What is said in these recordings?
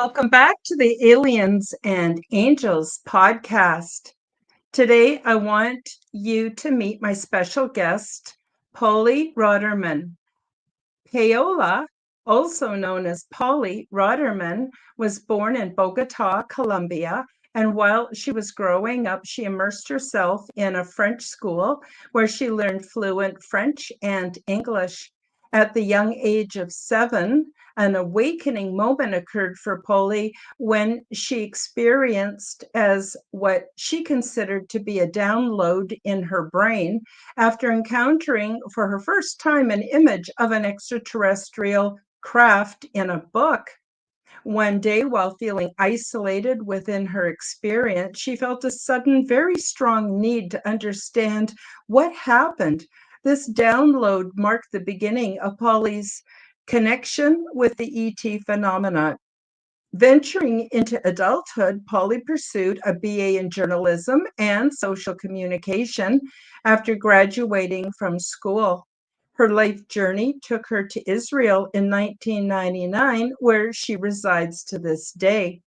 Welcome back to the Aliens and Angels podcast. Today, I want you to meet my special guest, Polly Roderman. Paola, also known as Polly Roderman, was born in Bogota, Colombia. And while she was growing up, she immersed herself in a French school where she learned fluent French and English. At the young age of 7, an awakening moment occurred for Polly when she experienced as what she considered to be a download in her brain after encountering for her first time an image of an extraterrestrial craft in a book. One day, while feeling isolated within her experience, she felt a sudden, very strong need to understand what happened. This download marked the beginning of Polly's connection with the ET phenomena. Venturing into adulthood, Polly pursued a BA in journalism and social communication after graduating from school. Her life journey took her to Israel in 1999, where she resides to this day.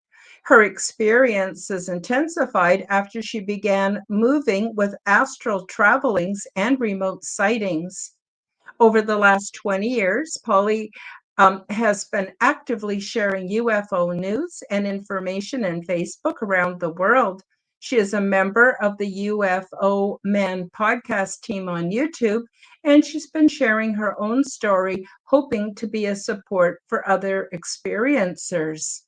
Her experiences intensified after she began moving with astral travelings and remote sightings. Over the last 20 years, Polly has been actively sharing UFO news and information in Facebook around the world. She is a member of the UFO Man podcast team on YouTube, and she's been sharing her own story, hoping to be a support for other experiencers.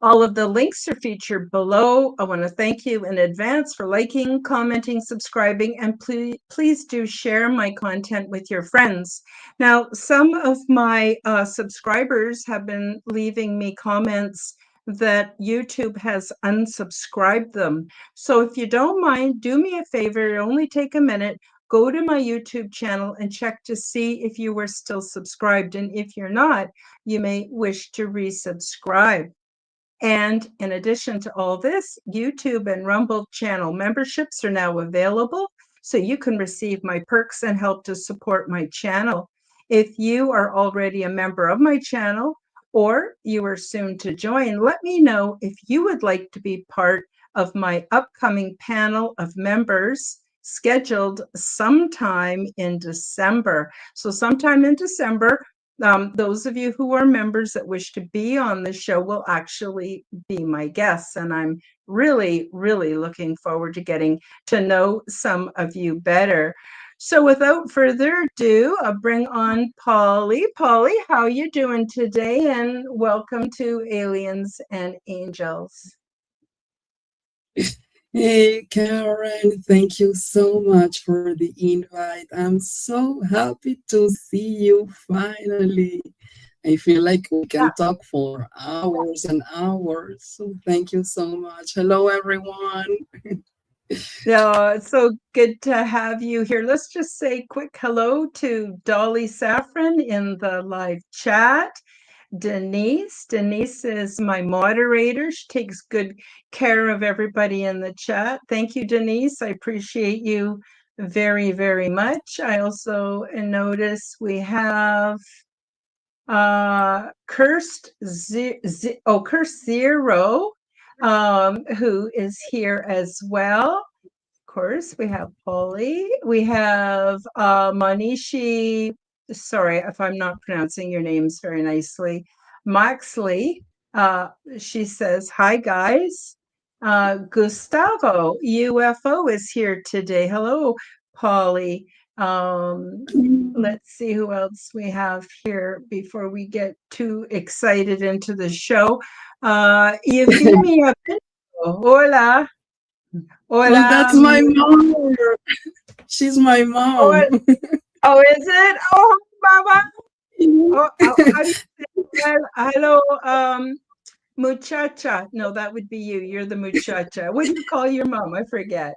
All of the links are featured below. I want to thank you in advance for liking, commenting, subscribing, and please do share my content with your friends. Now, some of my subscribers have been leaving me comments that YouTube has unsubscribed them. So if you don't mind, do me a favor, only take a minute, go to my YouTube channel and check to see if you were still subscribed. And if you're not, you may wish to resubscribe. And in addition to all this, YouTube and Rumble channel memberships are now available, so you can receive my perks and help to support my channel. If you are already a member of my channel or you are soon to join, let me know if you would like to be part of my upcoming panel of members scheduled sometime in December. So sometime in December, those of you who are members that wish to be on the show will actually be my guests. And I'm really, really looking forward to getting to know some of you better. So without further ado, I'll bring on Polly. Polly, how are you doing today? And welcome to Aliens and Angels. Hey, Karen, thank you so much for the invite. I'm so happy to see you finally. I feel like we Yeah. can talk for hours and hours. So thank you so much. Hello, everyone. Yeah, it's so good to have you here. Let's just say quick hello to Dolly Saffron in the live chat. Denise. Denise is my moderator. She takes good care of everybody in the chat. Thank you, Denise. I appreciate you very, very much. I also notice we have Cursed Zero, who is here as well. Of course, we have Polly. We have Manishi. Sorry if I'm not pronouncing your names very nicely. Moxley. She says, "Hi guys." Gustavo UFO is here today. Hello, Polly. Let's see who else we have here before we get too excited into the show. Euphemia Pinto. Hola. Well, Hola. that's my mom. She's my Oh, mom. oh, is it? Oh, Baba. Oh, how do you say hello, muchacha? No, that would be you. You're the muchacha. What do you call your mom? I forget.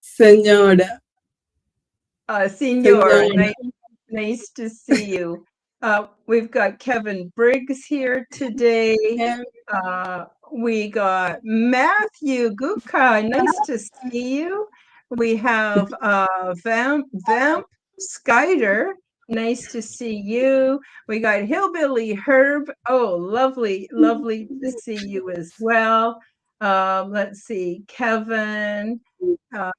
Señora. Senor. Señora. Nice to see you. We've got Kevin Briggs here today. We got Matthew Guka. Nice to see you. We have Vamp Skyder. Nice to see you. We got Hillbilly Herb. Oh, lovely, lovely to see you as well. Let's see, Kevin, uh,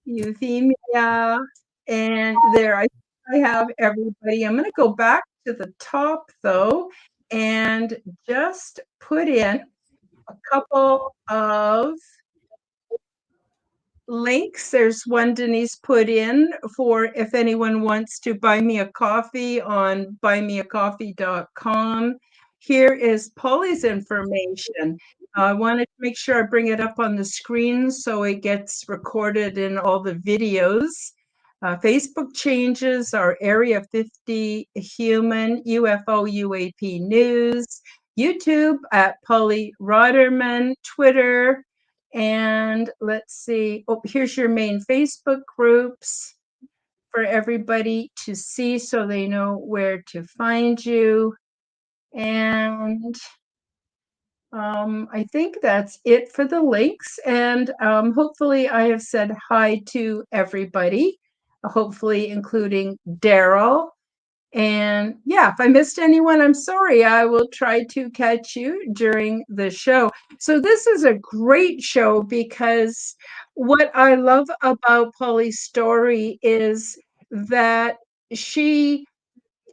Euphemia, and there I have everybody. I'm going to go back to the top though and just put in a couple of links. There's one Denise put in for if anyone wants to buy me a coffee on buymeacoffee.com. Here is Polly's information. I wanted to make sure I bring it up on the screen so it gets recorded in all the videos. Facebook changes our Area 50 Human UFO UAP News, YouTube at Polly Rotterman, Twitter, and let's see. Oh, here's your main Facebook groups for everybody to see so they know where to find you. And I think that's it for the links. And hopefully, I have said hi to everybody, hopefully, including Daryl. And yeah, if I missed anyone, I'm sorry. I will try to catch you during the show. So, this is a great show because what I love about Polly's story is that she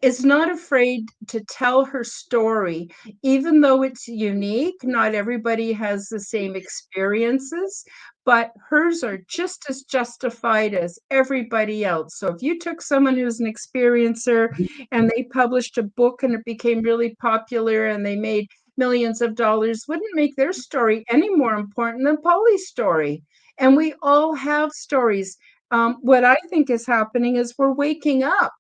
is not afraid to tell her story, even though it's unique. Not everybody has the same experiences, but hers are just as justified as everybody else. So if you took someone who's an experiencer and they published a book and it became really popular and they made millions of dollars, wouldn't make their story any more important than Polly's story. And we all have stories. What I think is happening is we're waking up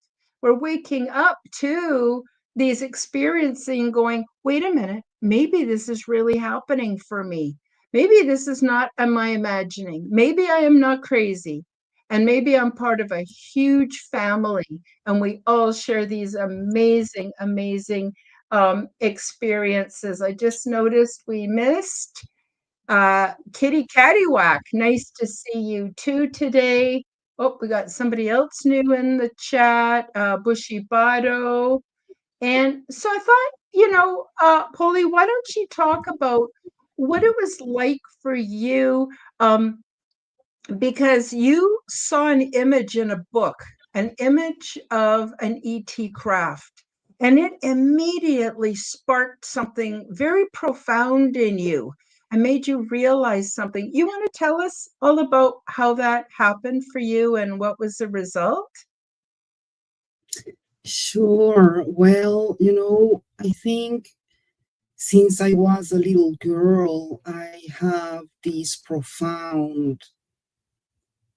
to these experiencing going, wait a minute, maybe this is really happening for me. Maybe this is not my imagining. Maybe I am not crazy. And maybe I'm part of a huge family. And we all share these amazing, amazing experiences. I just noticed we missed Kitty Caddywhack. Nice to see you too today. Oh, we got somebody else new in the chat, Bushy Bado. And so I thought, Polly, why don't you talk about what it was like for you? Because you saw an image in a book, an image of an ET craft, and it immediately sparked something very profound in you and made you realize something. You want to tell us all about how that happened for you and what was the result? Sure. Well, I think since I was a little girl, I have this profound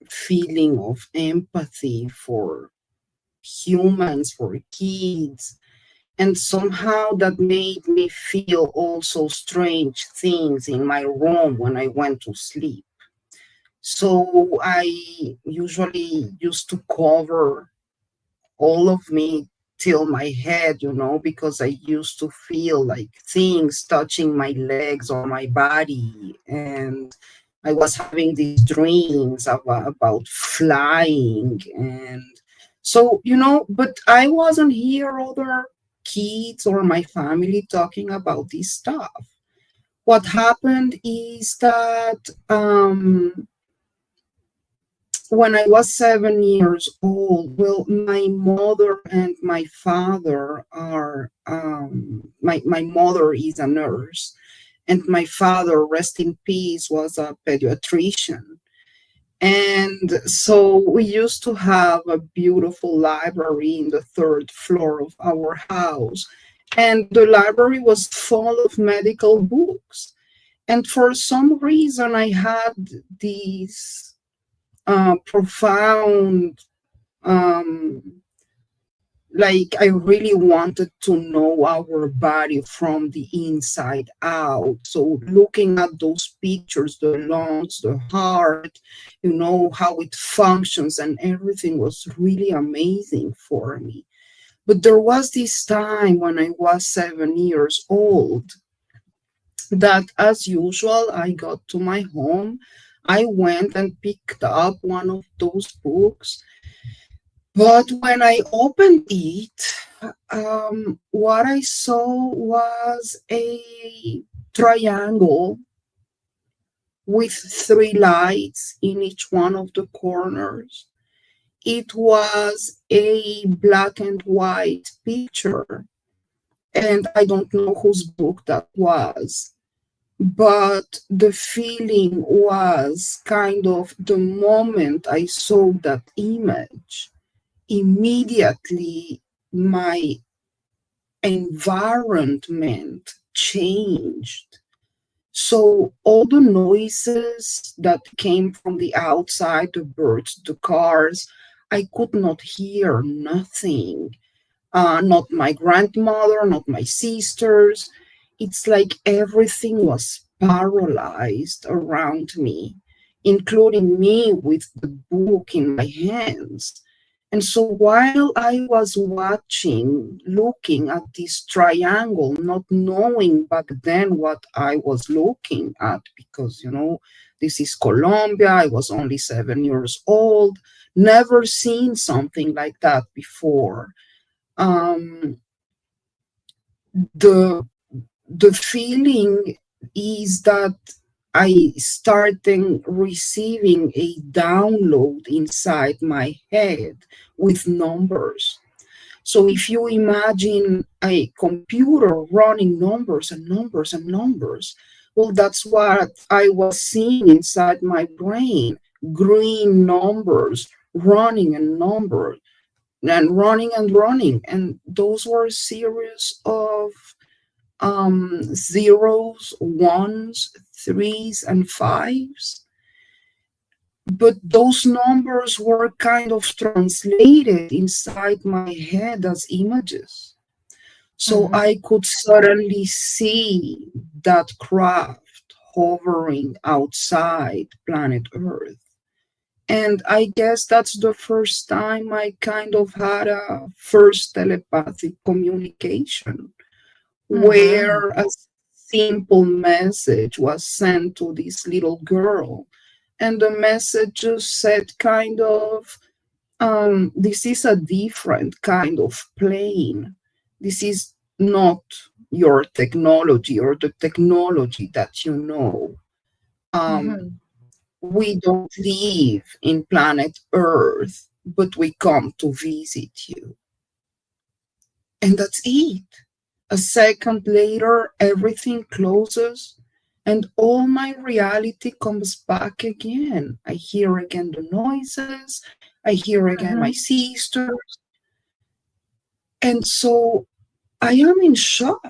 feeling of empathy for humans, for kids. And somehow that made me feel also strange things in my room when I went to sleep. So I usually used to cover all of me till my head, because I used to feel like things touching my legs or my body. And I was having these dreams about flying. And so, but I wasn't hear other kids or my family talking about this stuff. What happened is that when I was 7 years old, well, my mother and my father are, my mother is a nurse, and my father, rest in peace, was a pediatrician. And so we used to have a beautiful library in the third floor of our house. And the library was full of medical books. And for some reason, I had these profound, like I really wanted to know our body from the inside out. So looking at those pictures, the lungs, the heart, how it functions and everything was really amazing for me. But there was this time when I was 7 years old that, as usual, I got to my home. I went and picked up one of those books, But when I opened it, what I saw was a triangle with three lights in each one of the corners. It was a black and white picture, and I don't know whose book that was, but the feeling was kind of the moment I saw that image, immediately my environment changed. So all the noises that came from the outside, the birds, the cars, I could not hear nothing. Not my grandmother, not my sisters. It's like everything was paralyzed around me, including me with the book in my hands. And so while I was watching, looking at this triangle, not knowing back then what I was looking at, because, this is Colombia, I was only 7 years old, never seen something like that before. um, the the feeling is that I started receiving a download inside my head with numbers. So if you imagine a computer running numbers and numbers and numbers, well, that's what I was seeing inside my brain. Green numbers running and numbers and running and running, and those were a series of zeros, ones, threes, and fives. But those numbers were kind of translated inside my head as images. So Mm-hmm. I could suddenly see that craft hovering outside planet Earth. And I guess that's the first time I kind of had a first telepathic communication Mm-hmm. where a simple message was sent to this little girl. And the message just said, kind of, this is a different kind of plane. This is not your technology or the technology that you know. Um, Mm-hmm. we don't live in planet Earth, but we come to visit you. And that's it. A second later, everything closes and all my reality comes back again. I hear again the noises, I hear again my Mm-hmm. sisters. And so I am in shock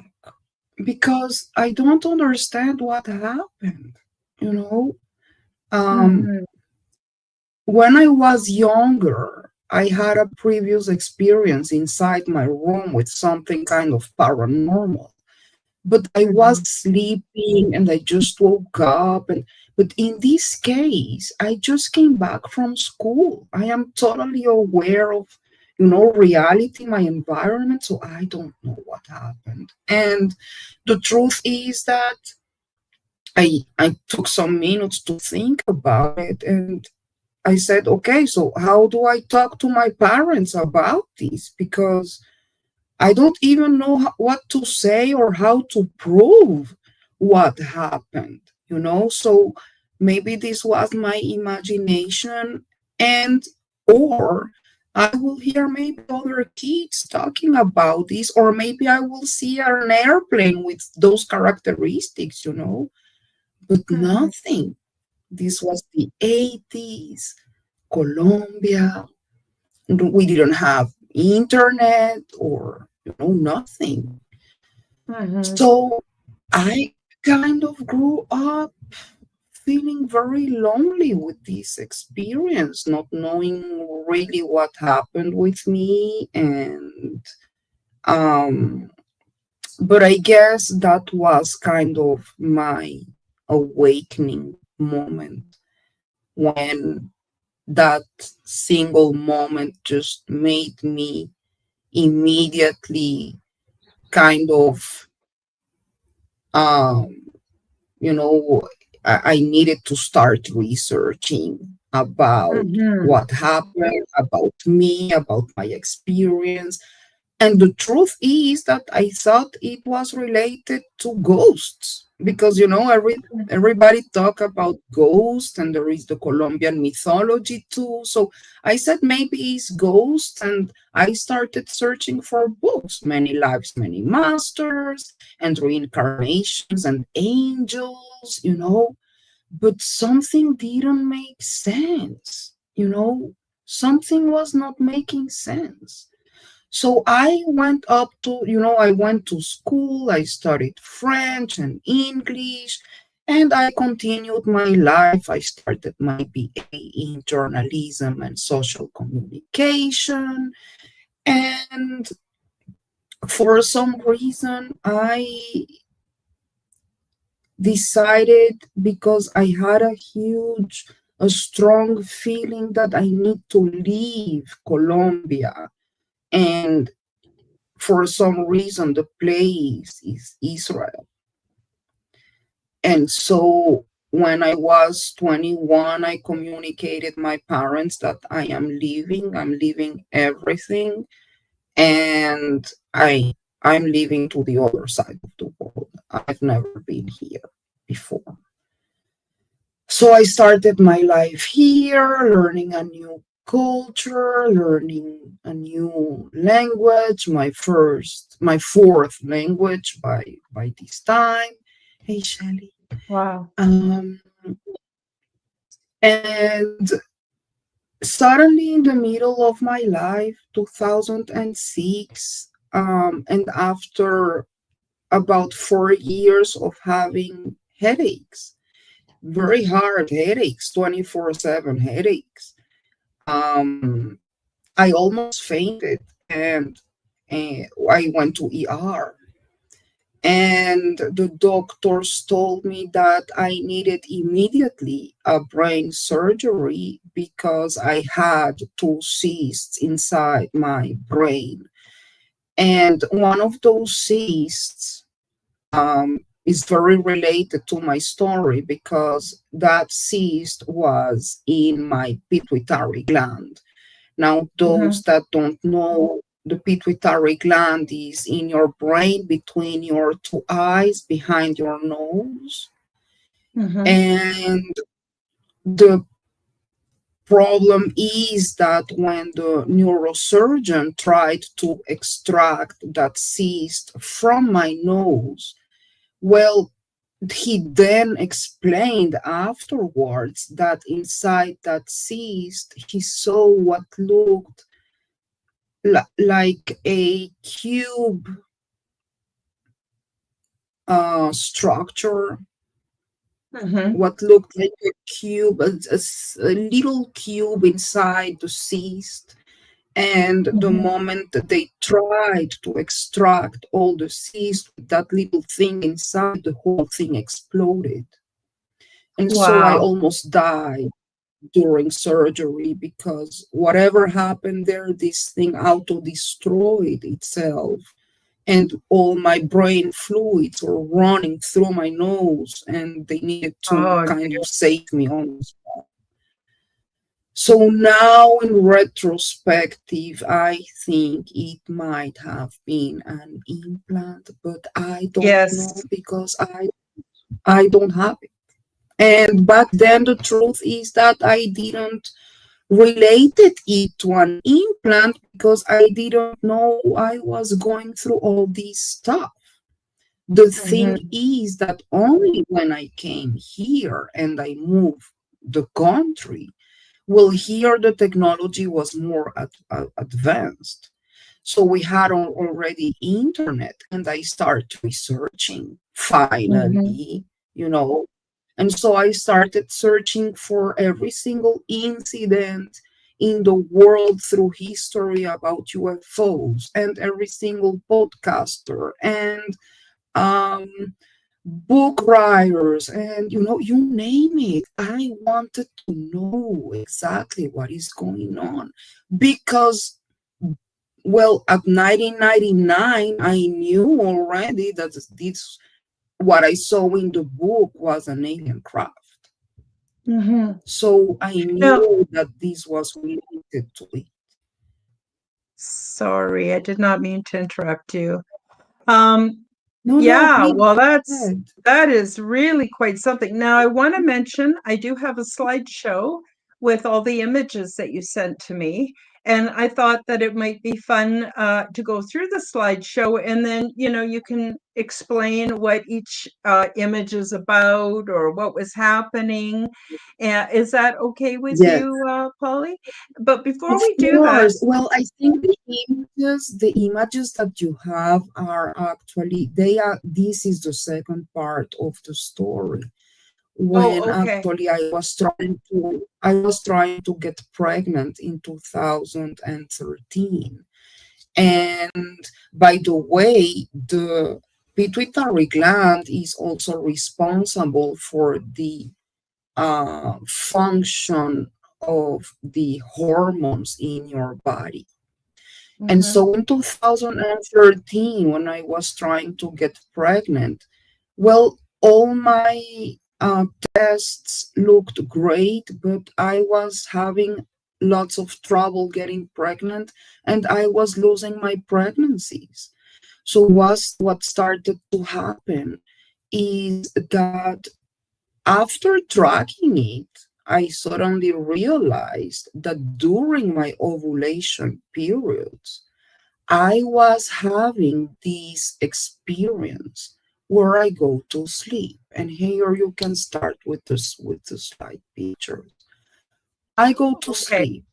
because I don't understand what happened. You know, um, Mm-hmm. when I was younger, I had a previous experience inside my room with something kind of paranormal. But I was Mm-hmm. sleeping and I just woke up. And but in this case, I just came back from school. I am totally aware of, reality, my environment. So I don't know what happened. And the truth is that I took some minutes to think about it, and I said, okay, so how do I talk to my parents about this? Because I don't even know what to say or how to prove what happened, So maybe this was my imagination, and or I will hear maybe other kids talking about this, or maybe I will see an airplane with those characteristics. But Mm-hmm. nothing. This was the 80s, Colombia. We didn't have internet or nothing. Mm-hmm. So I kind of grew up feeling very lonely with this experience, not knowing really what happened with me. And um but I guess that was kind of my awakening moment, when that single moment just made me immediately kind of um you know I needed to start researching about Mhm. what happened, about me, about my experience. And the truth is that I thought it was related to ghosts because everybody talk about ghosts and there is the Colombian mythology too. So I said maybe it's ghosts and I started searching for books, Many Lives, Many Masters, and reincarnations and angels. But something didn't make sense. Something was not making sense. So I went to school, I studied French and English, and I continued my life. I started my BA in journalism and social communication. And for some reason, I decided because I had a strong feeling that I need to leave Colombia. And for some reason, the place is Israel. And so when I was 21, I communicated my parents that I'm leaving everything, and I'm leaving to the other side of the world. I've never been here before. So I started my life here, learning a new culture, learning a new language, my fourth language by this time. Hey, Shelly. Wow. Um, and suddenly, in the middle of my life, 2006, and after about 4 years of having headaches, very hard headaches, 24/7 headaches, um, I almost fainted and I went to ER. And the doctors told me that I needed immediately a brain surgery because I had two cysts inside my brain. And one of those cysts is very related to my story because that cyst was in my pituitary gland. Now, those Mhm. that don't know, the pituitary gland is in your brain between your two eyes, behind your nose. Mhm. And the problem is that when the neurosurgeon tried to extract that cyst from my nose, well, he then explained afterwards that inside that cyst, he saw what looked like a cube structure, Mhm. what looked like a cube, a little cube inside the cyst. And the Mhm. moment that they tried to extract all the cyst with that little thing inside, the whole thing exploded. And so I Wow. almost died during surgery because whatever happened there, this thing auto destroyed itself and all my brain fluids were running through my nose and they needed to Oh, kind dear. of save me on. So now in retrospective, I think it might have been an implant, but I don't know Yes. because I don't have it. And back then the truth is that I didn't related it to an implant because I didn't know I was going through all this stuff. The thing Mhm. is that only when I came here and I moved the country, well, here the technology was more advanced. So we had already internet, and I started researching Mhm. finally, you know. And so I started searching for every single incident in the world through history about UFOs and every single podcaster and um, book writers and you name it. I wanted to know exactly what is going on because, well, at 1999 I knew already that this what I saw in the book was an alien craft. Mhm. So I Now, knew that this was related to it. sorry, I did not mean to interrupt you. Um, No, no, yeah, please well, go ahead. that is really quite something. Now, I want to mention I do have a slideshow with all the images that you sent to me, and I thought that it might be fun to go through the slideshow, and then you can explain what each image is about or what was happening. Is that okay with Yes. you, Polly? But before Of we do that, course. Well, I think the images that you have are actually they are this is the second part of the story. When oh, okay. actually I was trying to get pregnant in 2013. And by the way, the pituitary gland is also responsible for the function of the hormones in your body. And Mm-hmm, so in 2013, when I was trying to get pregnant, well, all my tests looked great, but I was having lots of trouble getting pregnant and I was losing my pregnancies. So what started to happen is that after tracking it, I suddenly realized that during my ovulation periods, I was having this experience where I go to sleep. And here you can start with the slide pictures. I go to okay, sleep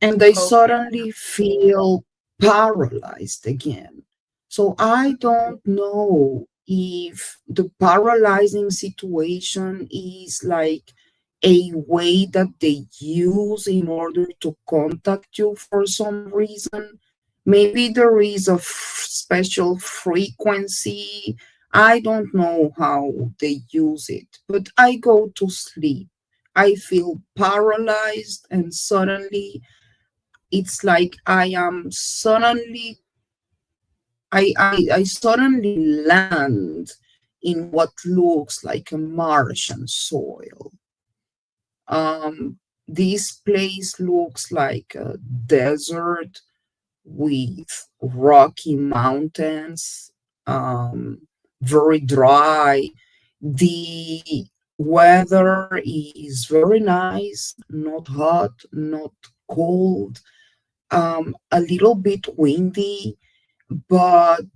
and I okay. suddenly feel paralyzed again. So I don't know if the paralyzing situation is like a way that they use in order to contact you for some reason. Maybe there is a special frequency. I don't know how they use it, but I go to sleep. I feel paralyzed, and suddenly it's like I suddenly land in what looks like a Martian soil. This place looks like a desert with rocky mountains, very dry. The weather is very nice, not hot, not cold, a little bit windy, but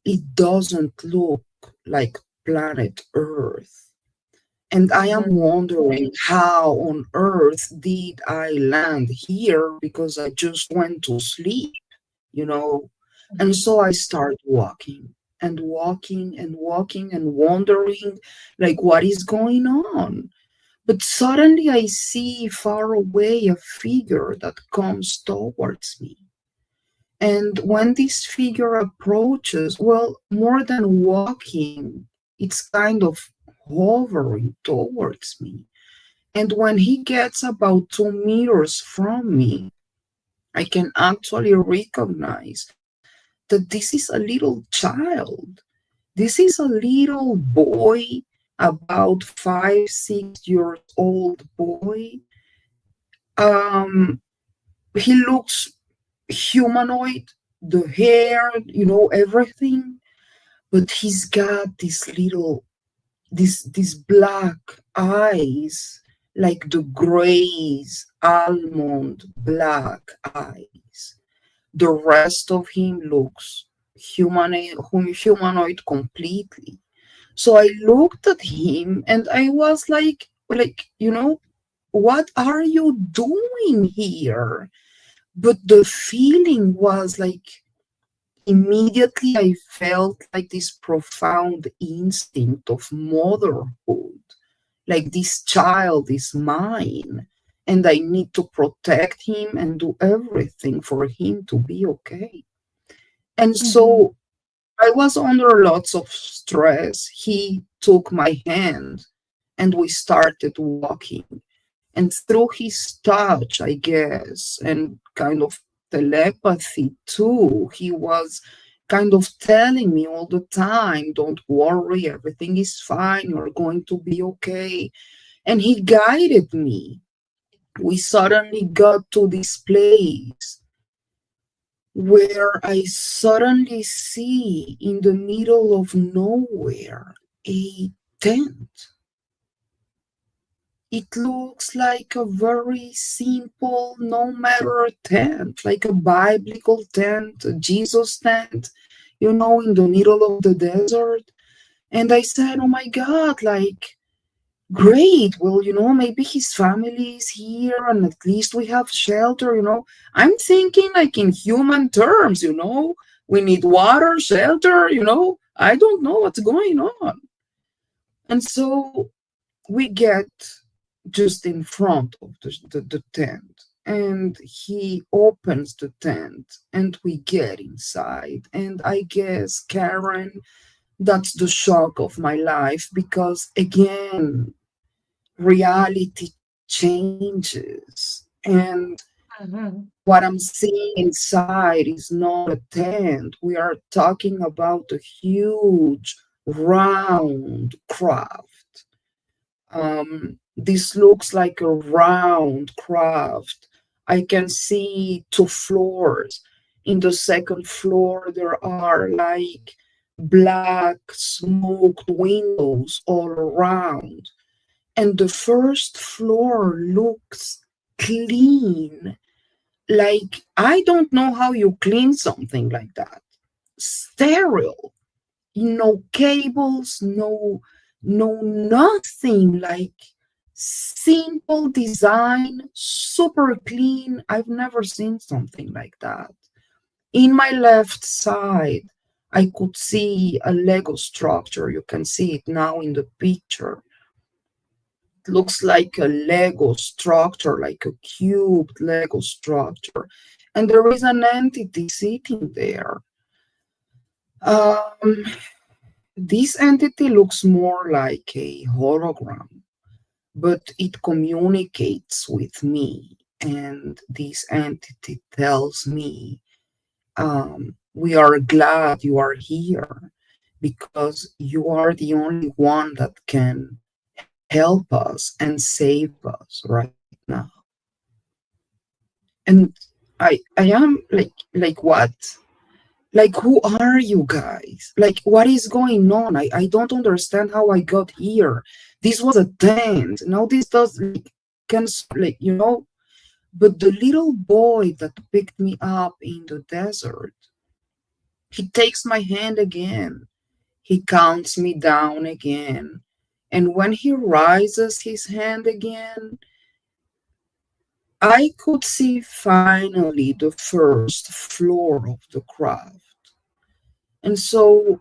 it doesn't look like planet Earth. And I am Mhm, wondering how on earth did I land here because I just went to sleep, you know? And mhm, so I start walking and walking and walking and wondering, like, what is going on? But suddenly I see far away a figure that comes towards me. And when this figure approaches, well, more than walking, it's kind of hovering towards me. And when he gets about 2 meters from me, I can actually recognize that this is a little child. This is a little boy, about 5, 6 years old boy. Um, he looks humanoid, the hair, everything, but he's got this black eyes, like the grays, almond black eyes. The rest of him looks humanoid completely. So I looked at him and I was like, what are you doing here? But the feeling was like immediately I felt like this profound instinct of motherhood, like this child is mine and I need to protect him and do everything for him to be okay. And mhm, so I was under lots of stress. He took my hand and we started walking. And through his touch, I guess, and kind of telepathy too, he was kind of telling me all the time, don't worry, everything is fine, you're going to be okay. and he guided me. We suddenly got to this place where I suddenly see in the middle of nowhere a tent. It looks like a very simple, no matter tent, like a biblical tent, a Jesus tent, in the middle of the desert. And I said, oh my God, like, great. Well, maybe his family is here and at least we have shelter. I'm thinking like in human terms. We need water, shelter. I don't know what's going on. And so we get just in front of the tent, and he opens the tent and we get inside. And I guess, Karen, that's the shock of my life, because again, reality changes. And Mhm. what I'm seeing inside is not a tent. We are talking about a huge round craft. This looks like a round craft. I can see two floors. In the second floor, there are like black smoked windows all around. And the first floor looks clean. Like, I don't know how you clean something like that. Sterile. No cables, no nothing. Like, simple design, super clean. I've never seen something like that. In my left side, I could see a Lego structure. You can see it now in the picture. It looks like a Lego structure, like a cubed Lego structure. And there is an entity sitting there. Um, this entity looks more like a hologram, but it communicates with me. And this entity tells me, we are glad you are here because you are the only one that can help us and save us right now. And I am like what? Like, who are you guys? Like, what is going on? I don't understand how I got here. This was a tent. Now this does like can like. But the little boy that picked me up in the desert, he takes my hand again. He counts me down again. And when he raises his hand again, I could see finally the first floor of the craft. And so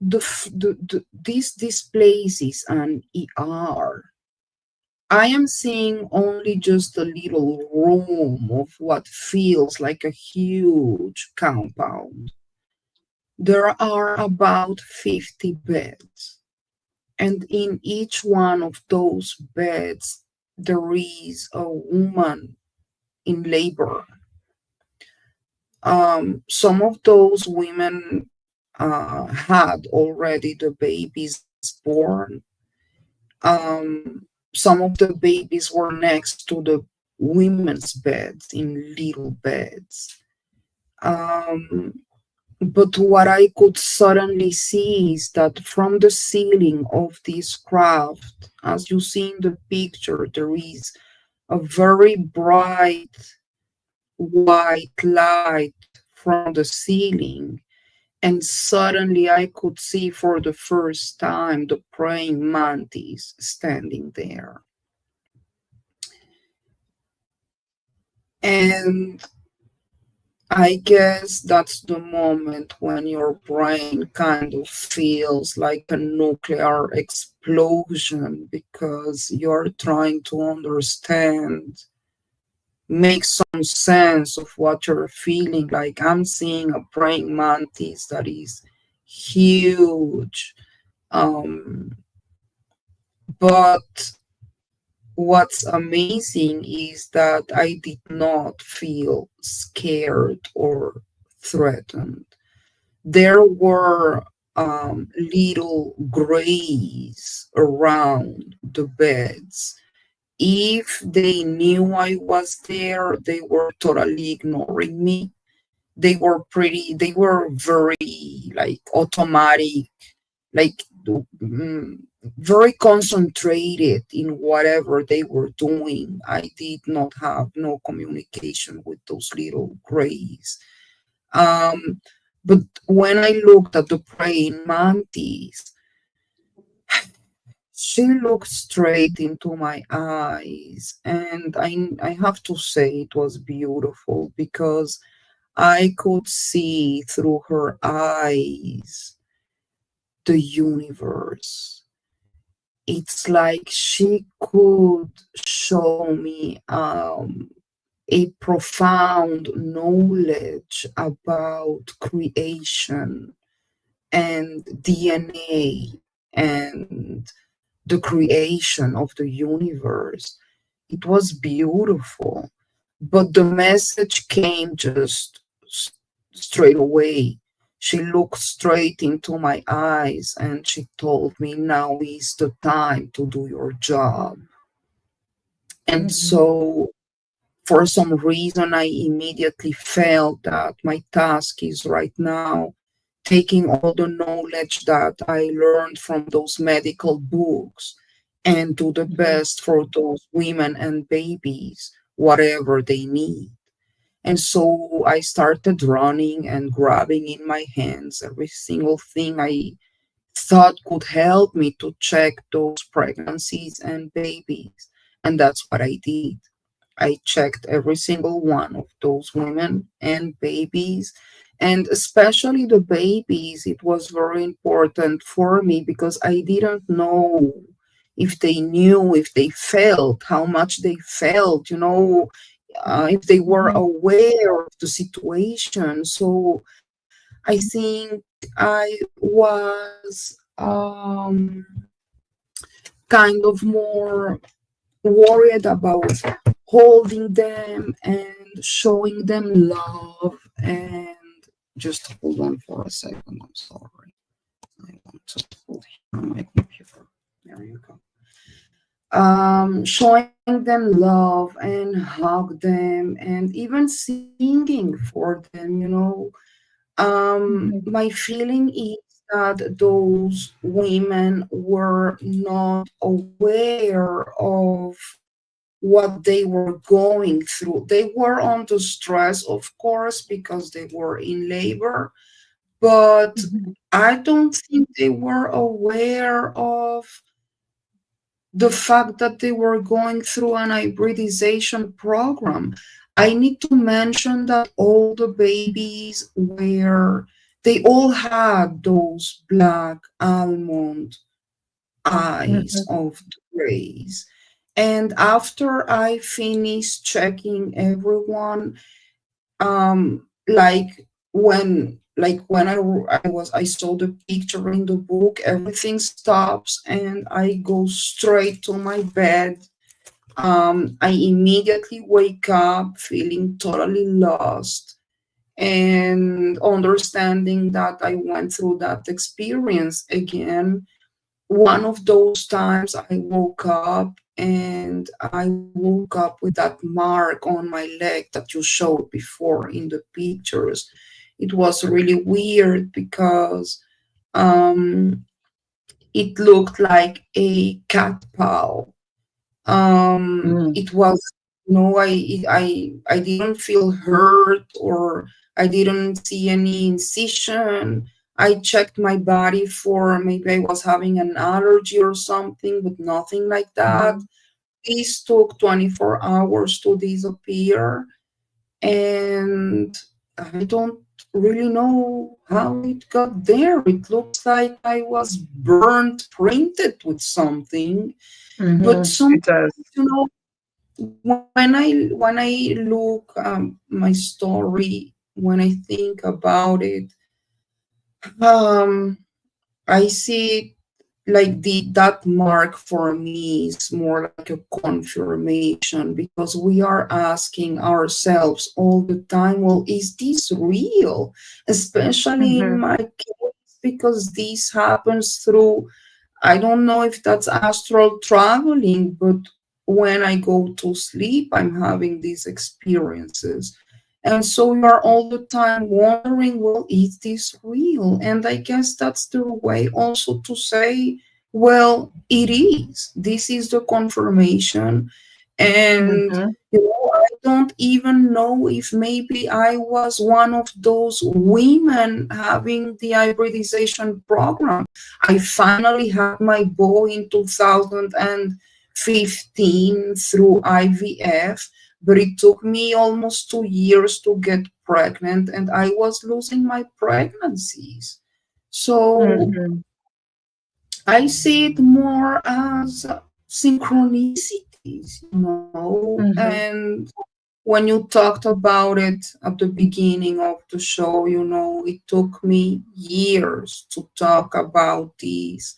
this place is an ER. I am seeing only just a little room of what feels like a huge compound. There are about 50 beds, and in each one of those beds, there is a woman in labor. Some of those women had already the babies born. Some of the babies were next to the women's beds in little beds. Um, but what I could suddenly see is that from the ceiling of this craft, as you see in the picture, there is a very bright white light from the ceiling. And suddenly I could see for the first time the praying mantis standing there. And I guess that's the moment when your brain kind of feels like a nuclear explosion because you're trying to understand, make some sense of what you're feeling. Like, I'm seeing a praying mantis that is huge. Um, but what's amazing is that I did not feel scared or threatened. There were little grays around the beds. If they knew I was there, they were totally ignoring me. They were very like automatic, like mm, very concentrated in whatever they were doing. I did not have no communication with those little grays. Um, but when I looked at the praying mantis, she looked straight into my eyes, and I have to say it was beautiful because I could see through her eyes the universe. It's like she could show me a profound knowledge about creation and DNA and the creation of the universe. It was beautiful, but the message came just straight away. She looked straight into my eyes and she told me, now is the time to do your job. And Mhm. so, for some reason, I immediately felt that my task is right now taking all the knowledge that I learned from those medical books and do the Mhm. best for those women and babies, whatever they need. And so I started running and grabbing in my hands every single thing I thought could help me to check those pregnancies and babies. And that's what I did. I checked every single one of those women and babies. And especially the babies, it was very important for me because I didn't know if they knew, if they felt, how much they felt, if they were Mhm. aware of the situation. So I think I was kind of more worried about holding them and showing them love. And just hold on for a second. I'm sorry. I want to put here on my computer. There you go. Showing them love and hug them and even singing for them. Mhm. My feeling is that those women were not aware of what they were going through. They were under stress, of course, because they were in labor, but Mhm. I don't think they were aware of the fact that they were going through an hybridization program. I need to mention that all the babies they all had those black almond eyes Mhm. of the rays. And after I finished checking everyone, like when I saw the picture in the book, everything stops and I go straight to my bed. I immediately wake up feeling totally lost and understanding that I went through that experience again. One of those times I woke up and I woke up with that mark on my leg that you showed before in the pictures. It was really weird because um, it looked like a cat paw. Mm. It was no, I didn't feel hurt or I didn't see any incision. I checked my body for maybe I was having an allergy or something, but nothing like that. Mhm. This took 24 hours to disappear, and I don't really know how it got there. It looks like I was burnt, printed with something, but Mhm. some, It does. you know, when I look my story, when I think about it, um, I see like the that mark for me is more like a confirmation because we are asking ourselves all the time, well, is this real? Especially in Mhm. my case, because this happens through, I don't know if that's astral traveling, but when I go to sleep, I'm having these experiences. And so you are all the time wondering, well, is this real? And I guess that's the way also to say, well, it is. This is the confirmation. And, Mm-hmm. I don't even know if maybe I was one of those women having the hybridization program. I finally had my boy in 2015 through IVF, but it took me almost 2 years to get pregnant, and I was losing my pregnancies. So Mm-hmm. I see it more as synchronicities, Mm-hmm. and when you talked about it at the beginning of the show, it took me years to talk about this.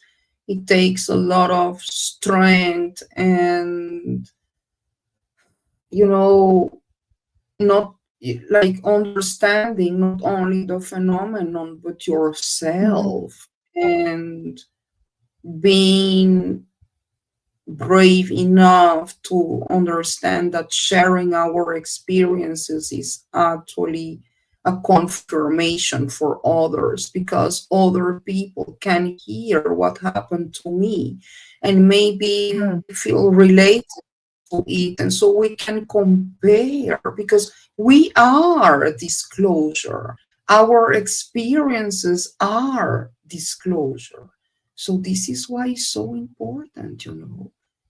It takes a lot of strength and, you know, not like understanding not only the phenomenon, but Mm-hmm. yourself, and being brave enough to understand that sharing our experiences is actually a confirmation for others, because other people can hear what happened to me and maybe feel related to it. And so we can compare, because we are disclosure. Our experiences are disclosure. So this is why it's so important.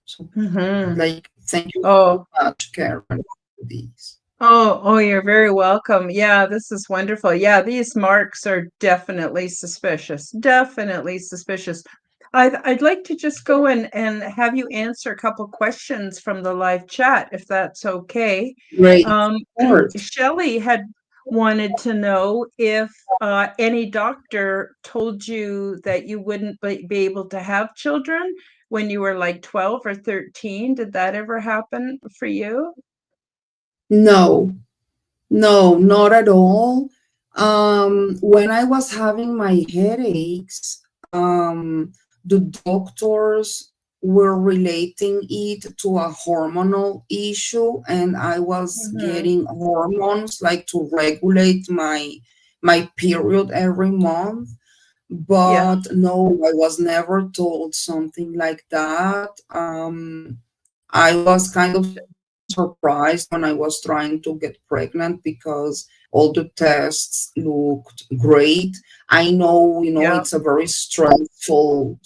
So, Mm-hmm. like, thank you so Oh, much, Karen, for this. oh, you're very welcome. Yeah, this is wonderful. Yeah, these marks are definitely suspicious. Definitely suspicious. I'd like to just go and have you answer a couple questions from the live chat, if that's okay. Great. Um, Of course. Shelley had wanted to know if any doctor told you that you wouldn't be able to have children when you were like 12 or 13. Did that ever happen for you? No, no, not at all. When I was having my headaches, the doctors were relating it to a hormonal issue, and I was Mm-hmm. getting hormones like to regulate my period every month. Yeah. But no, I was never told something like that. I was kind of surprised when I was trying to get pregnant because all the tests looked great. I know, Yeah. it's a very stressful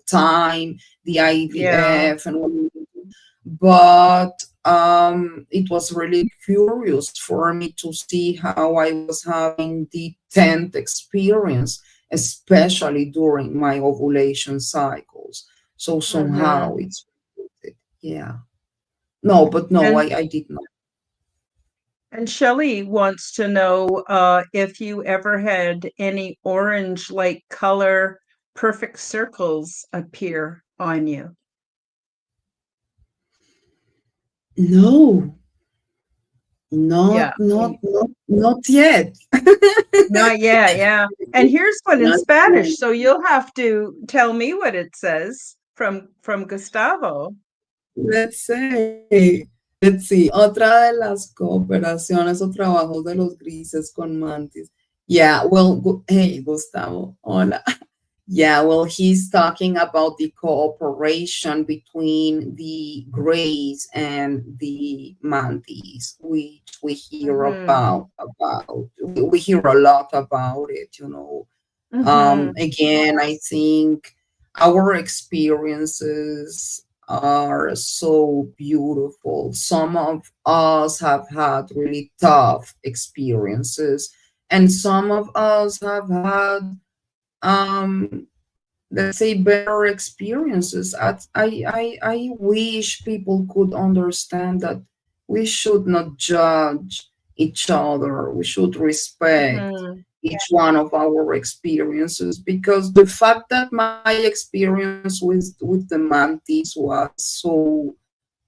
time, the Yeah. IVF, but it was really curious for me to see how I was having the 10th experience, especially during my ovulation cycles. So somehow Mhm. it's related. Yeah. No, but no, And I did not. and Shelley wants to know if you ever had any orange-like color perfect circles appear on you. No, Yeah. not yet. Not yet, yeah. And here's one in Not Spanish, yet. so you'll have to tell me what it says from Gustavo. Let's say. Let's see. Otra de las cooperaciones o trabajos de los grises con mantis. Yeah, well, hey, Gustavo. Hola. Yeah, well, he's talking about the cooperation between the Greys and the Mantis, which we hear Mhm. we hear a lot about it. Mhm. Again, I think our experiences are so beautiful. Some of us have had really tough experiences, and some of us have had, um, let's say, better experiences. I wish people could understand that we should not judge each other. We should respect Mhm. each one of our experiences, because the fact that my experience with the mantis was so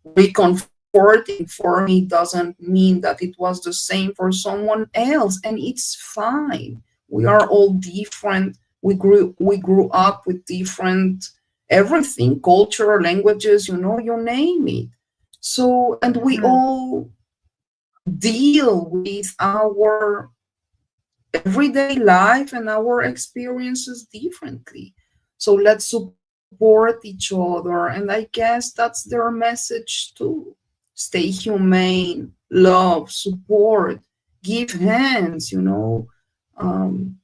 reconforting for me doesn't mean that it was the same for someone else, and it's fine. We are all different. We grew up with different everything, culture, languages, you name it. So, and we Mhm. all deal with our everyday life and our experiences differently. So let's support each other. And I guess that's their message too. Stay humane, love, support, give hands, um,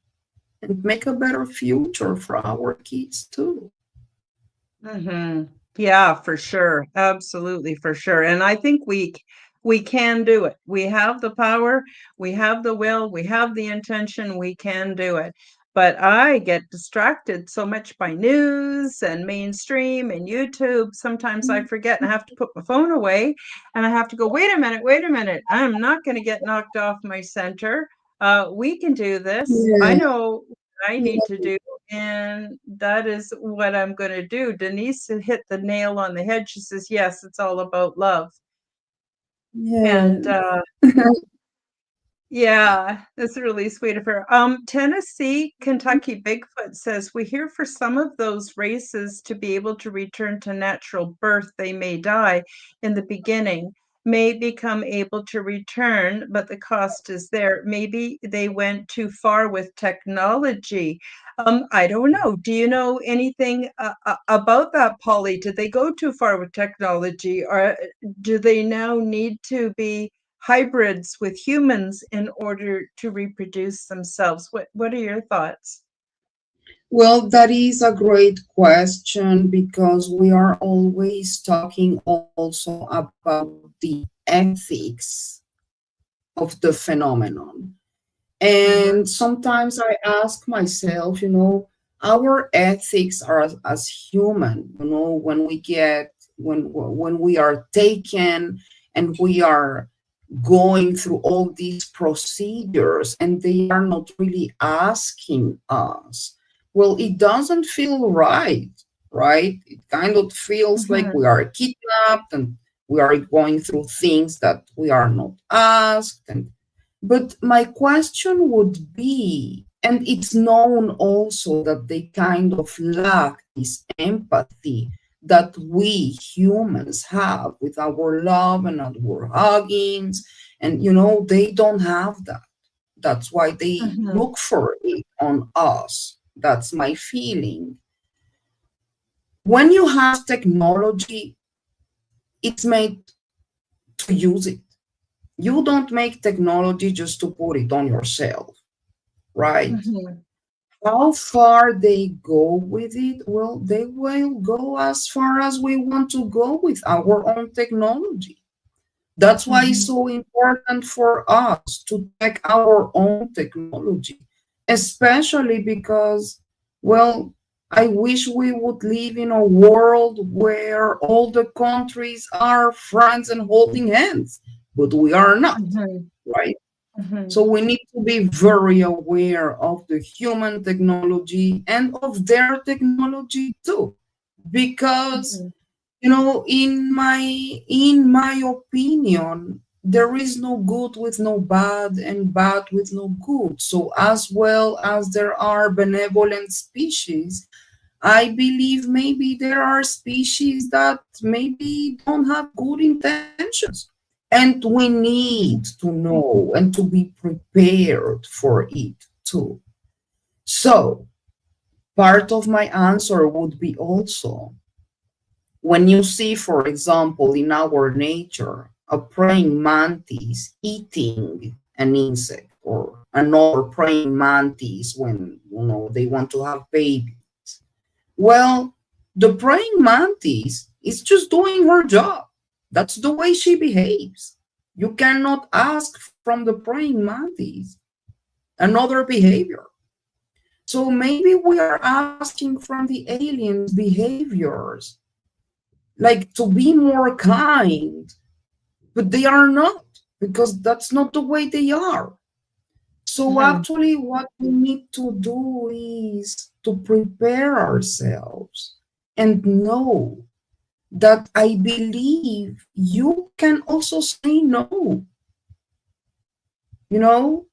and make a better future for our kids too. Mhm. Yeah, for sure. Absolutely, for sure. And I think we can do it. We have the power, we have the will, we have the intention, we can do it. But I get distracted so much by news and mainstream and YouTube. Sometimes I forget and I have to put my phone away and I have to go, wait a minute, wait a minute. I'm not going to get knocked off my center. We can do this. I Yeah, know what I need to do. And that is what I'm going to do. Denise hit the nail on the head. She says, yes, it's all about love. And yeah. yeah, that's really sweet of her. Tennessee, Kentucky Bigfoot says we hear for some of those races to be able to return to natural birth, they may die in the beginning, may become able to return, but the cost is there. Maybe they went too far with technology. I don't know. Do you know anything about that, Polly? Did they go too far with technology, or do they now need to be hybrids with humans in order to reproduce themselves? What are your thoughts? Well, that is a great question because we are always talking also about the ethics of the phenomenon. Mhm, And sometimes I ask myself, our ethics are as human, when we get when we are taken and we are going through all these procedures and they are not really asking us. Well, it doesn't feel right, right? It kind of feels like we mhm, are kidnapped and we are going through things that we are not asked. And but my question would be, and it's known also that they kind of lack this empathy that we humans have with our love and our huggings. And, they don't have that. That's why they mhm, look for it on us. That's my feeling. When you have technology, it's made to use it. You don't make technology just to put it on yourself, right? mhm, How far they go with it? Well, they will go as far as we want to go with our own technology. That's why it's mhm, so important for us to check our own technology, especially because, well, I wish we would live in a world where all the countries are friends and holding hands, but we are not, mhm, right? So mhm, we need to be very aware of the human technology and of their technology too, because mhm, in my opinion, there is no good with no bad and bad with no good. So as well as there are benevolent species, I believe maybe there are species that maybe don't have good intentions. And we need mhm, to know and to be prepared for it too. So, part of my answer would be also when you see, for example, in our nature, a praying mantis eating an insect or another praying mantis when they want to have babies. Well, the praying mantis is just doing her job. That's the way she behaves. You cannot ask from the praying mantis another behavior. So maybe we are asking from the aliens behaviors, like to be more kind, but they are not, because that's not the way they are. So mhm, actually, what we need to do is to prepare ourselves and know that I believe you can also say no. You know,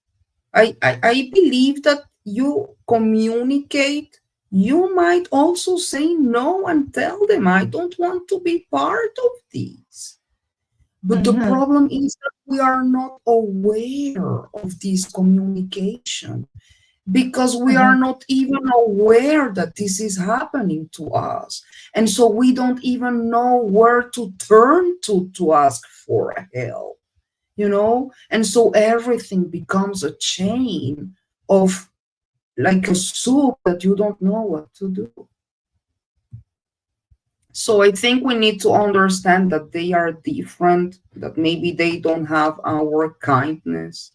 I believe that you communicate, you might also say no and tell them, I don't want to be part of this. But the Mhm. problem is that we are not aware of this communication because we are Mhm. not even aware that this is happening to us. And so we don't even know where to turn to ask for help, you know? And so everything becomes a chain of like a soup that you don't know what to do. So I think we need to understand that they are different, that maybe they don't have our kindness.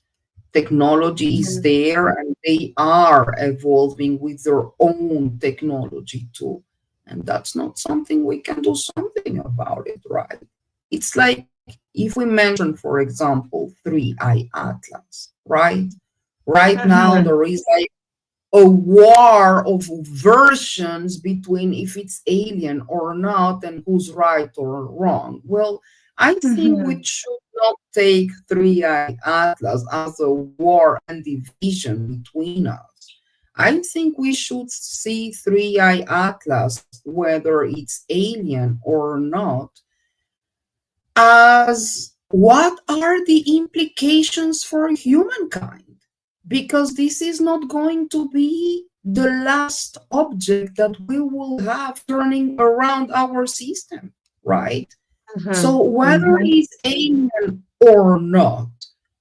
Technology is Mhm. there and they are evolving with their own technology too. And that's not something we can do something about it, right? It's like if we mention, for example, 3i Atlas, right? Right now, Mhm. there is like a war of versions between if it's alien or not and who's right or wrong. Well, I think we Mhm. should not take 3i Atlas as a war and division between us. I think we should see 3i Atlas, whether it's alien or not, as what are the implications for humankind? Because this is not going to be the last object that we will have turning around our system, right? So, Mhm. whether Mhm. it's alien or not,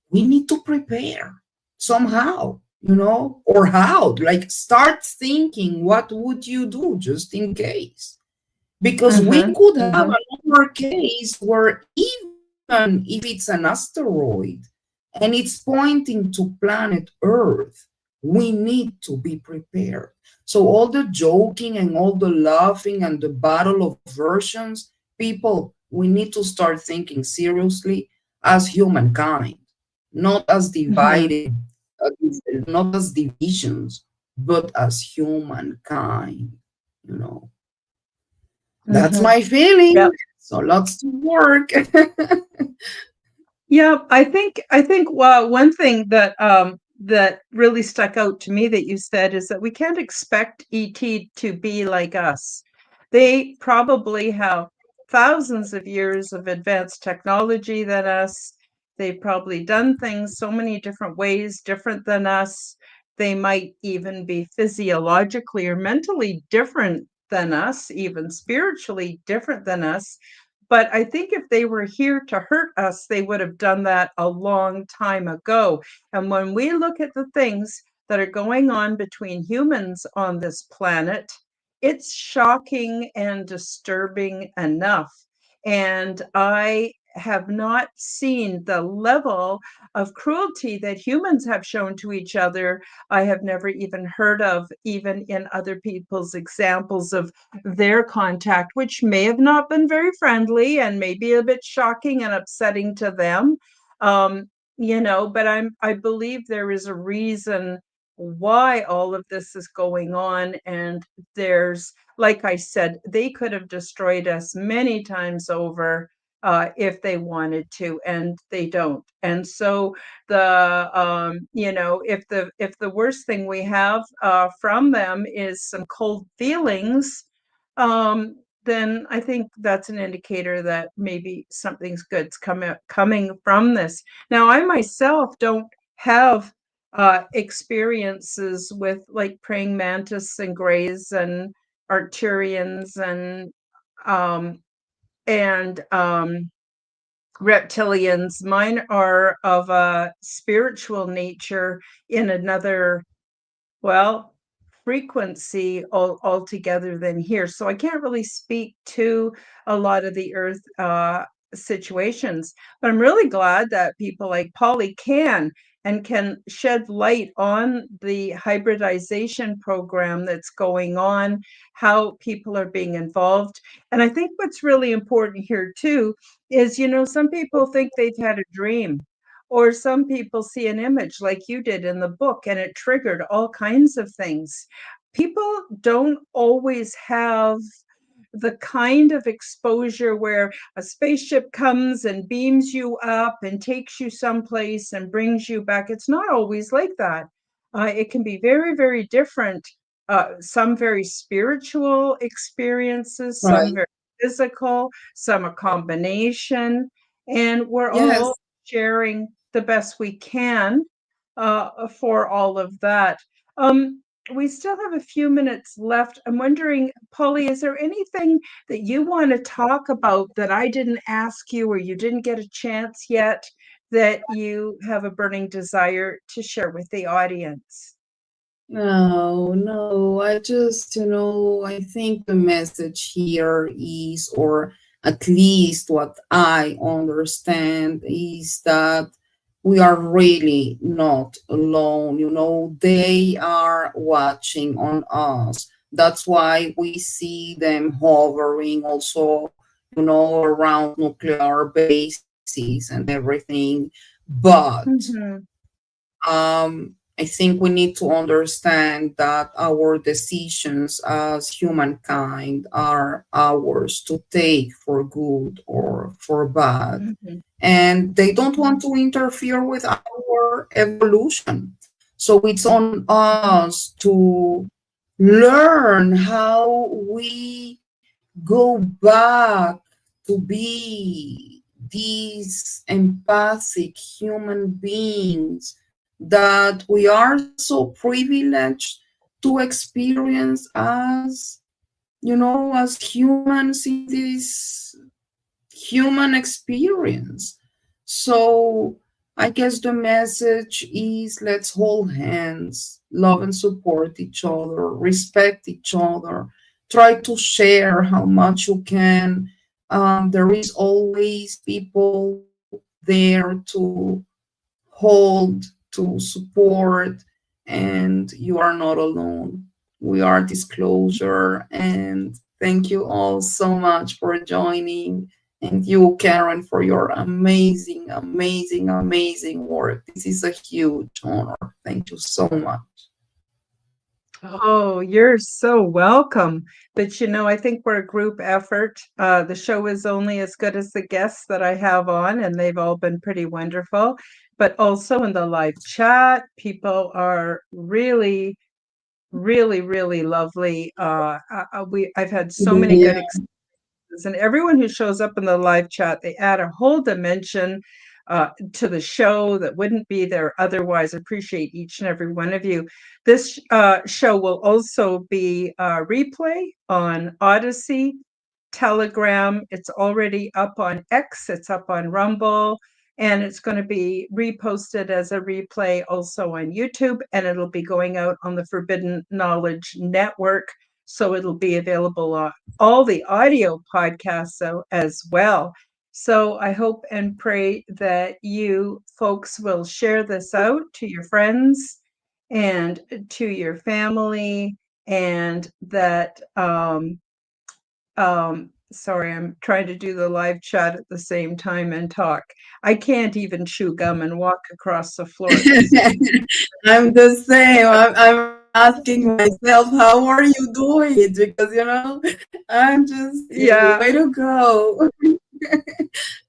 we need to prepare somehow, you know, or how? Like, start thinking what would you do just in case? Because we Mhm. could have Mhm. another case where even if it's an asteroid and it's pointing to planet Earth, we need to be prepared. So all the joking and all the laughing and the battle of versions, people, we need to start thinking seriously as humankind, not as Mhm. divided, not as divisions, but as humankind, you know. That's Mhm. my feeling. Yep. So lots to work. Yeah, I think well, one thing that that really stuck out to me that you said is that we can't expect ET to be like us. They probably have thousands of years of advanced technology than us. They've probably done things so many different ways, different than us. They might even be physiologically or mentally different than us, even spiritually different than us. But I think if they were here to hurt us, they would have done that a long time ago. And when we look at the things that are going on between humans on this planet, it's shocking and disturbing enough. And I have not seen the level of cruelty that humans have shown to each other. I have never even heard of, even in other people's examples of their contact, which may have not been very friendly and maybe a bit shocking and upsetting to them. Um, but I believe there is a reason why all of this is going on. And there's, like I said, they could have destroyed us many times over if they wanted to, and they don't. And so if the worst thing we have from them is some cold feelings, um, then I think that's an indicator that maybe something's good's coming from this. Now, I myself don't have experiences with like praying mantis and grays and Arcturians um, and reptilians. Mine are of a spiritual nature in another, well, frequency altogether than here. So I can't really speak to a lot of the earth situations, but I'm really glad that people like Polly can and can shed light on the hybridization program that's going on, how people are being involved. And I think what's really important here too is, some people think they've had a dream, or some people see an image like you did in the book and it triggered all kinds of things. People don't always have the kind of exposure where a spaceship comes and beams you up and takes you someplace and brings you back. It's not always like that. It can be very, very different. Some very spiritual experiences, some Right. very physical, some a combination, and we're all Yes. sharing the best we can for all of that. Um, we still have a few minutes left. I'm wondering, Polly, is there anything that you want to talk about that I didn't ask you or you didn't get a chance yet that you have a burning desire to share with the audience? No, no. I just, I think the message here is, or at least what I understand, is that we are really not alone. They are watching on us. That's why we see them hovering also, around nuclear bases and everything. But Mhm. I think we need to understand that our decisions as humankind are ours to take for good or for bad. Mhm. And they don't want to interfere with our evolution. So it's on us to learn how we go back to be these empathic human beings that we are so privileged to experience as humans in this human experience. So I guess the message is, let's hold hands, love and support each other, respect each other, try to share how much you can. There is always people there to hold, to support, and you are not alone. We are Disclosure, and thank you all so much for joining. And you, Karen, for your amazing, amazing, amazing work. This is a huge honor. Thank you so much. Oh, you're so welcome. But I think we're a group effort. The show is only as good as the guests that I have on, and they've all been pretty wonderful. But also in the live chat, people are really, really, really lovely. I've had so many Yeah. good experiences, and everyone who shows up in the live chat, they add a whole dimension to the show that wouldn't be there otherwise. I appreciate each and every one of you. This show will also be a replay on Odyssey, Telegram. It's already up on X, it's up on Rumble, and it's going to be reposted as a replay also on YouTube, and it'll be going out on the Forbidden Knowledge Network. So it'll be available on all the audio podcasts as well. So I hope and pray that you folks will share this out to your friends and to your family, and that sorry, I'm trying to do the live chat at the same time and talk. I can't even chew gum and walk across the floor at the same. I'm the same. I'm asking myself, how are you doing it? Because, I'm just, Yeah, way to go.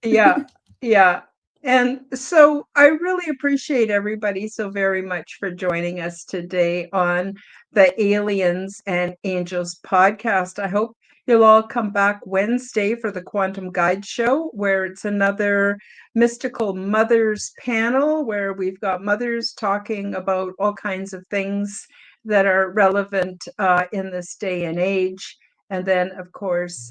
yeah, yeah. And so I really appreciate everybody so very much for joining us today on the Aliens and Angels podcast. I hope you'll all come back Wednesday for the Quantum Guide Show, where it's another mystical mothers panel where we've got mothers talking about all kinds of things that are relevant in this day and age. And then, of course,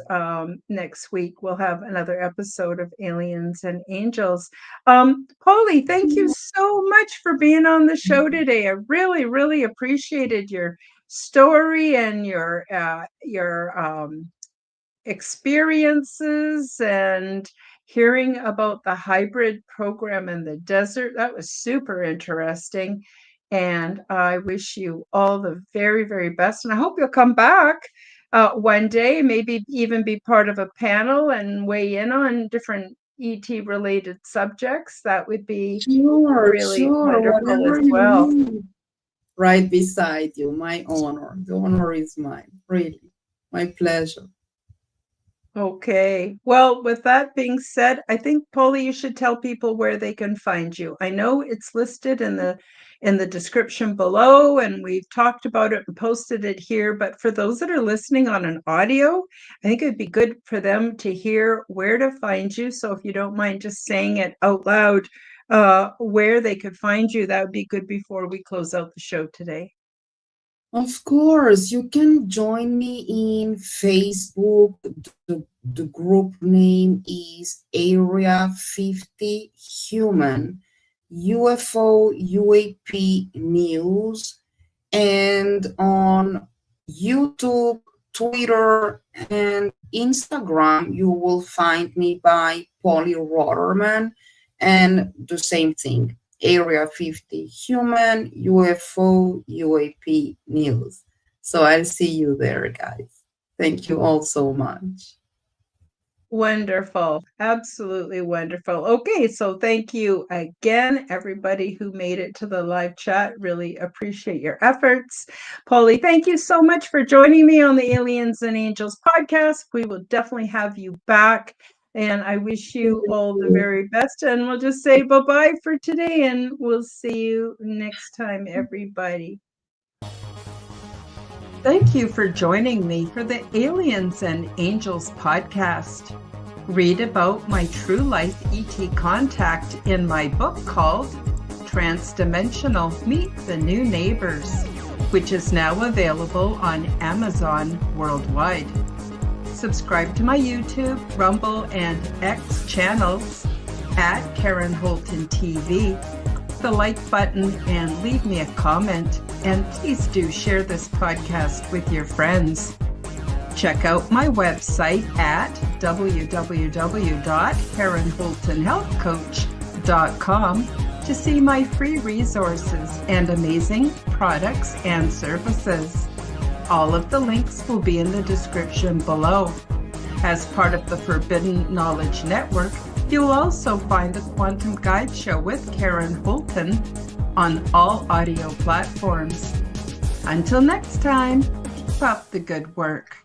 next week we'll have another episode of Aliens and Angels. Polly, thank you so much for being on the show today. I really, really appreciated your story and your experiences and hearing about the hybrid program in the desert. That was super interesting. And I wish you all the very, very best. And I hope you'll come back one day, maybe even be part of a panel and weigh in on different ET related subjects. That would be Sure, really sure, wonderful as whatever you well. need. Right beside you. My honor. The honor is mine. Really. My pleasure. Okay. Well, with that being said, I think Polly, you should tell people where they can find you. I know it's listed in the description below, and we've talked about it and posted it here, but for those that are listening on an audio, I think it'd be good for them to hear where to find you. So if you don't mind just saying it out loud, where they could find you, that would be good before we close out the show today. Of course, you can join me in Facebook. The group name is Area 50 Human UFO UAP News. And on YouTube, Twitter, and Instagram, you will find me by Polly Rotterman, and the same thing, Area 50 Human UFO UAP News. So I'll see you there, guys. Thank you all so much. Wonderful. Absolutely wonderful. Okay, so thank you again, everybody who made it to the live chat. Really appreciate your efforts. Polly, thank you so much for joining me on the Aliens and Angels podcast. We will definitely have you back. And I wish you all the very best. And we'll just say bye-bye for today, and we'll see you next time, everybody. Thank you for joining me for the Aliens and Angels podcast. Read about my true life ET contact in my book called Transdimensional Meet the New Neighbors, which is now available on Amazon worldwide. Subscribe to my YouTube, Rumble, and X channels at Karen Holton TV. The like button and leave me a comment, and please do share this podcast with your friends. Check out my website at www.KarenHoltonHealthCoach.com to see my free resources and amazing products and services. All of the links will be in the description below. As part of the Forbidden Knowledge Network, you'll also find the Quantum Guide Show with Karen Holton on all audio platforms. Until next time, keep up the good work.